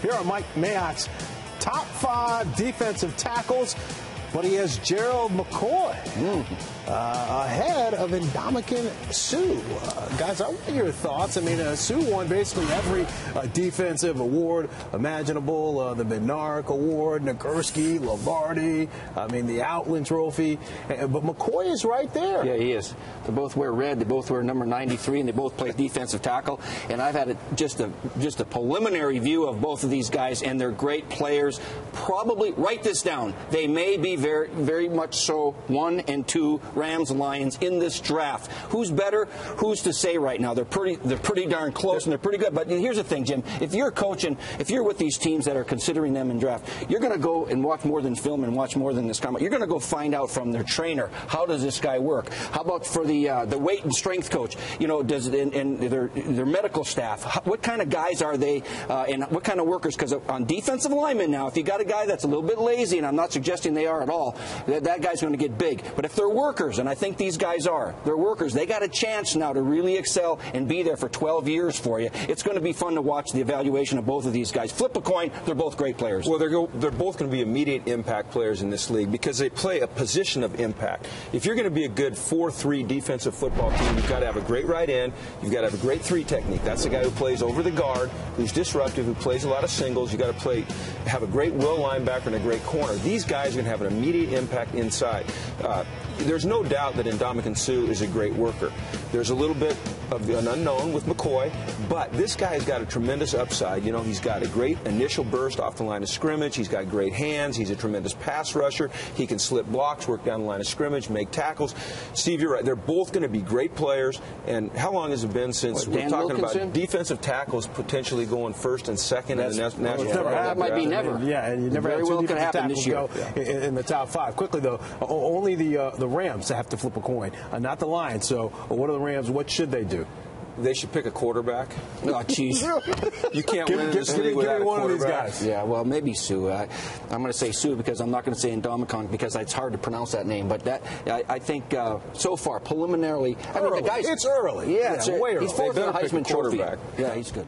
Here are Mike Mayock's top 5 defensive tackles, but he has Gerald McCoy ahead of Ndamukong Suh. Guys, I want your thoughts. I mean, Suh won basically every defensive award imaginable, the Bednarik Award, Nagurski, Lombardi, I mean, the Outland Trophy. But McCoy is right there. Yeah, he is. They both wear red. They both wear number 93, and they both play defensive tackle. And I've had just a preliminary view of both of these guys, and they're great players. Probably, write this down, they may be very, very much so 1 and 2 Rams and Lions in this draft. Who's better? Who's to say right now? They're pretty darn close, and they're pretty good. But here's the thing, Jim. If you're coaching, if you're with these teams that are considering them in draft, you're going to go and watch more than film and watch more than this comment. You're going to go find out from their trainer, how does this guy work? How about for the weight and strength coach? You know, does it, and their medical staff? What kind of guys are they, and what kind of workers? Because on defensive linemen now, if you got a guy that's a little bit lazy, and I'm not suggesting they are at all, that guy's going to get big. But if they're workers, and I think these guys are, they're workers, they got a chance now to really excel and be there for 12 years for you. It's going to be fun to watch the evaluation of both of these guys. Flip a coin, they're both great players. Well, they're both going to be immediate impact players in this league because they play a position of impact. If you're going to be a good 4-3 defensive football team, you've got to have a great right end, you've got to have a great 3 technique. That's the guy who plays over the guard, who's disruptive, who plays a lot of singles. You've got to have a great will linebacker and a great corner. These guys are going to have an immediate impact inside. There's no doubt that Ndamukong Suh is a great worker. There's a little bit of an unknown with McCoy, but this guy's got a tremendous upside. You know, he's got a great initial burst off the line of scrimmage. He's got great hands. He's a tremendous pass rusher. He can slip blocks, work down the line of scrimmage, make tackles. Steve, you're right. They're both going to be great players. And how long has it been since we're talking about defensive tackles potentially going first and second in the national? That might be never. Yeah, and you never very had 2 well could happen tackles this year go in the top 5. Quickly though, only the Rams have to flip a coin, not the Lions. So what are the Rams? What should they do? They should pick a quarterback. Oh, jeez. You can't win in this league without a quarterback. One of these guys. Yeah, well, maybe Suh. I'm going to say Suh because I'm not going to say Ndamukong because it's hard to pronounce that name. But I think so far, preliminarily, I mean, the guy's... It's early. Yeah, way early. He's fourth in the Heisman Trophy. Quarterback. Yeah, he's good.